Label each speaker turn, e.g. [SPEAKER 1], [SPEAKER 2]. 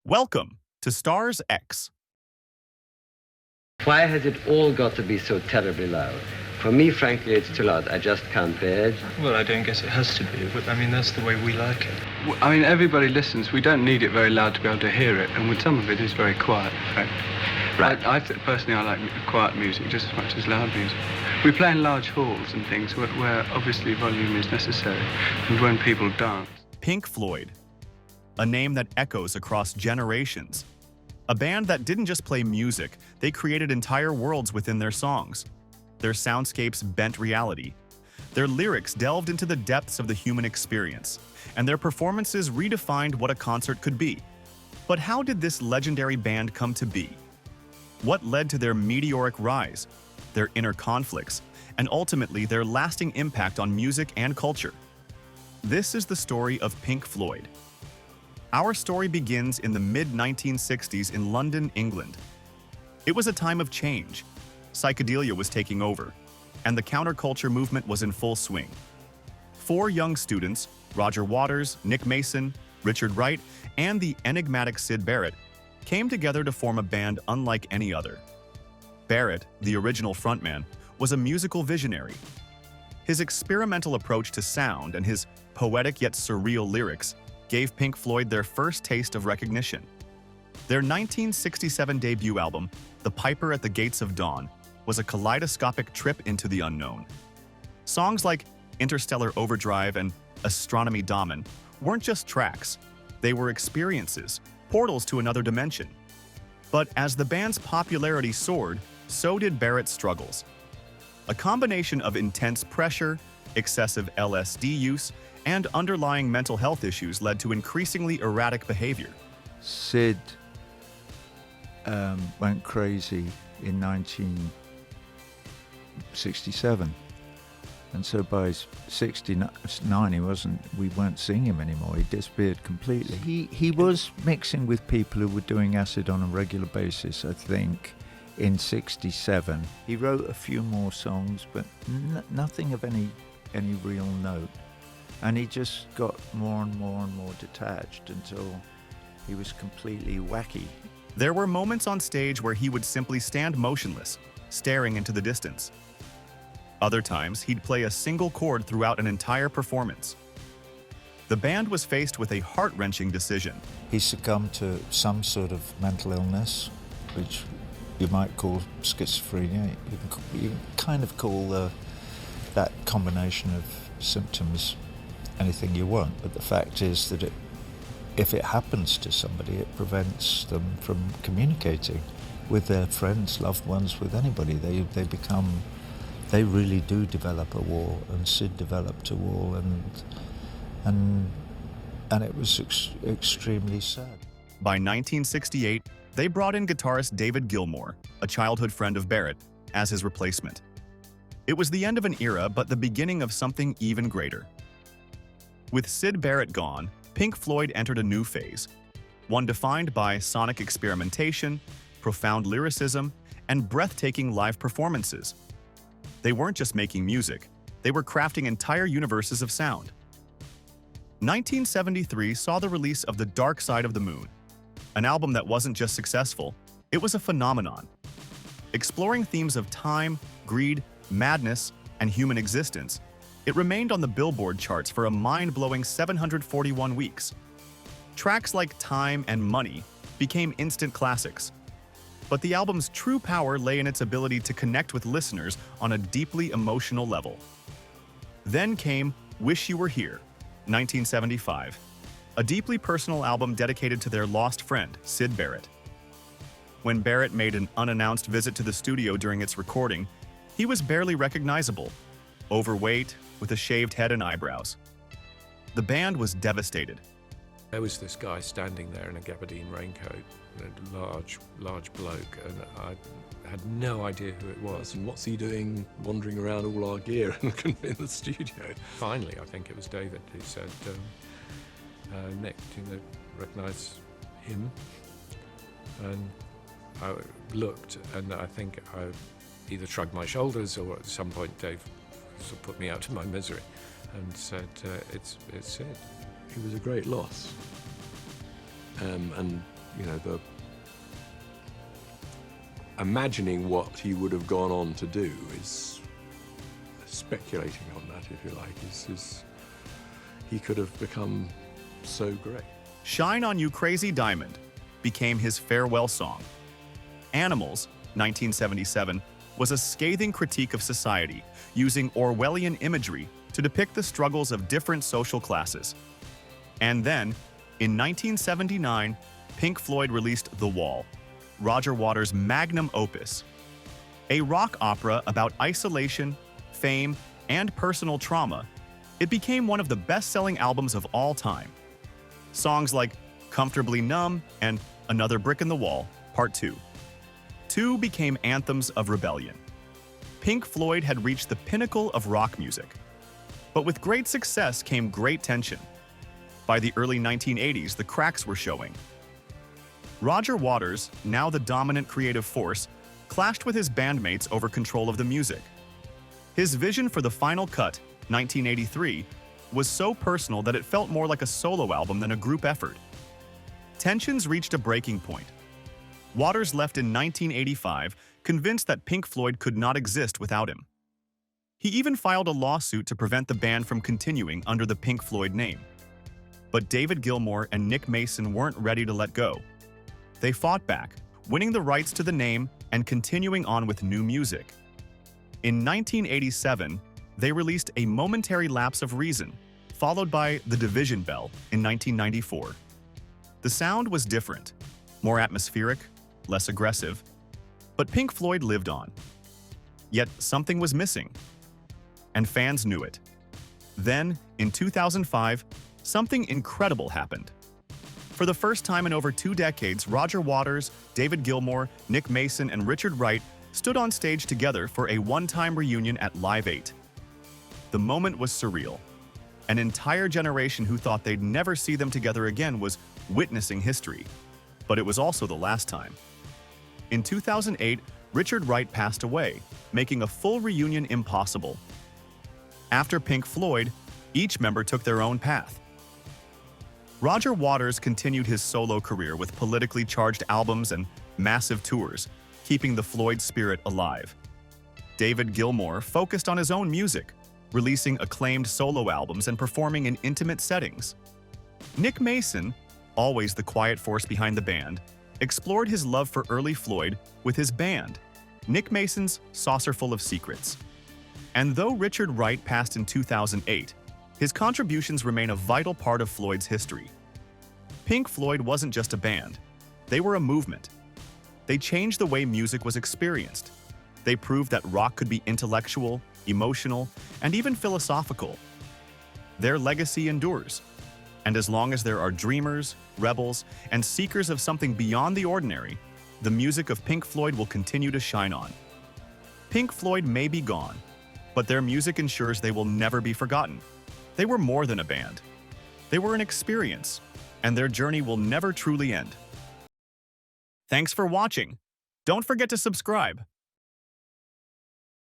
[SPEAKER 1] Welcome to Stars X.
[SPEAKER 2] Why has it all got to be so terribly loud? For me, frankly, it's too loud. I just can't bear it.
[SPEAKER 3] Well, I don't guess it has to be, but I mean, that's the way we like it.
[SPEAKER 4] Well, I mean, everybody listens. We don't need it very loud to be able to hear it, and with some of it is very quiet, in fact.
[SPEAKER 2] Right.
[SPEAKER 4] Personally, I like quiet music just as much as loud music. We play in large halls and things where obviously volume is necessary, and when people dance.
[SPEAKER 1] Pink Floyd, a name that echoes across generations. A band that didn't just play music, they created entire worlds within their songs. Their soundscapes bent reality. Their lyrics delved into the depths of the human experience, and their performances redefined what a concert could be. But how did this legendary band come to be? What led to their meteoric rise, their inner conflicts, and ultimately their lasting impact on music and culture? This is the story of Pink Floyd. Our story begins in the mid-1960s in London, England. It was a time of change. Psychedelia was taking over, and the counterculture movement was in full swing. Four young students, Roger Waters, Nick Mason, Richard Wright, and the enigmatic Syd Barrett, came together to form a band unlike any other. Barrett, the original frontman, was a musical visionary. His experimental approach to sound and his poetic yet surreal lyrics gave Pink Floyd their first taste of recognition. Their 1967 debut album, The Piper at the Gates of Dawn, was a kaleidoscopic trip into the unknown. Songs like Interstellar Overdrive and Astronomy Damen weren't just tracks, they were experiences, portals to another dimension. But as the band's popularity soared, so did Barrett's struggles. A combination of intense pressure, excessive LSD use, and underlying mental health issues led to increasingly erratic behavior.
[SPEAKER 5] Syd went crazy in 1967, and so by 69 we weren't seeing him anymore. He disappeared completely. He was mixing with people who were doing acid on a regular basis, I think, in 67. He wrote a few more songs, but nothing of any real note. And he just got more and more and more detached until he was completely wacky.
[SPEAKER 1] There were moments on stage where he would simply stand motionless, staring into the distance. Other times, he'd play a single chord throughout an entire performance. The band was faced with a heart-wrenching decision.
[SPEAKER 5] He succumbed to some sort of mental illness, which you might call schizophrenia. You can kind of call that combination of symptoms anything you want, but the fact is that if it happens to somebody, it prevents them from communicating with their friends, loved ones, with anybody. They really do develop a wall, and Syd developed a wall, and it was extremely sad.
[SPEAKER 1] By 1968, they brought in guitarist David Gilmour, a childhood friend of Barrett, as his replacement. It was the end of an era, but the beginning of something even greater. With Syd Barrett gone, Pink Floyd entered a new phase, one defined by sonic experimentation, profound lyricism, and breathtaking live performances. They weren't just making music, they were crafting entire universes of sound. 1973 saw the release of The Dark Side of the Moon, an album that wasn't just successful, it was a phenomenon. Exploring themes of time, greed, madness, and human existence, it remained on the Billboard charts for a mind-blowing 741 weeks. Tracks like Time and Money became instant classics. But the album's true power lay in its ability to connect with listeners on a deeply emotional level. Then came Wish You Were Here, 1975, a deeply personal album dedicated to their lost friend, Syd Barrett. When Barrett made an unannounced visit to the studio during its recording, he was barely recognizable, overweight, with a shaved head and eyebrows. The band was devastated.
[SPEAKER 6] There was this guy standing there in a gabardine raincoat, a large bloke, and I had no idea who it was.
[SPEAKER 7] And what's he doing wandering around all our gear and couldn't be in the studio?
[SPEAKER 6] Finally, I think it was David who said, Nick, do you recognise him? And I looked, and I think I either shrugged my shoulders or at some point Dave sort of put me out of my misery and said, it's Syd.
[SPEAKER 7] He was a great loss. And you know, the imagining what he would have gone on to do is speculating on that, if you like. He could have become so great.
[SPEAKER 1] Shine on You Crazy Diamond became his farewell song. Animals, 1977, was a scathing critique of society, using Orwellian imagery to depict the struggles of different social classes. And then, in 1979, Pink Floyd released The Wall, Roger Waters' magnum opus. A rock opera about isolation, fame, and personal trauma, it became one of the best-selling albums of all time. Songs like Comfortably Numb and Another Brick in the Wall, Part 2. Two became anthems of rebellion. Pink Floyd had reached the pinnacle of rock music. But with great success came great tension. By the early 1980s, the cracks were showing. Roger Waters, now the dominant creative force, clashed with his bandmates over control of the music. His vision for the final cut, 1983, was so personal that it felt more like a solo album than a group effort. Tensions reached a breaking point. Waters left in 1985, convinced that Pink Floyd could not exist without him. He even filed a lawsuit to prevent the band from continuing under the Pink Floyd name. But David Gilmour and Nick Mason weren't ready to let go. They fought back, winning the rights to the name and continuing on with new music. In 1987, they released A Momentary Lapse of Reason, followed by The Division Bell in 1994. The sound was different, more atmospheric, less aggressive, but Pink Floyd lived on. Yet something was missing, and fans knew it. Then, in 2005, something incredible happened. For the first time in over 2 decades, Roger Waters, David Gilmour, Nick Mason, and Richard Wright stood on stage together for a one-time reunion at Live 8. The moment was surreal. An entire generation who thought they'd never see them together again was witnessing history. But it was also the last time. In 2008, Richard Wright passed away, making a full reunion impossible. After Pink Floyd, each member took their own path. Roger Waters continued his solo career with politically charged albums and massive tours, keeping the Floyd spirit alive. David Gilmour focused on his own music, releasing acclaimed solo albums and performing in intimate settings. Nick Mason, always the quiet force behind the band, explored his love for early Floyd with his band, Nick Mason's Saucerful of Secrets. And though Richard Wright passed in 2008, his contributions remain a vital part of Floyd's history. Pink Floyd wasn't just a band, they were a movement. They changed the way music was experienced. They proved that rock could be intellectual, emotional, and even philosophical. Their legacy endures. And as long as there are dreamers, rebels, and seekers of something beyond the ordinary, the music of Pink Floyd will continue to shine on. Pink Floyd may be gone, but their music ensures they will never be forgotten. They were more than a band. They were an experience, and their journey will never truly end. Thanks for watching. Don't forget to subscribe.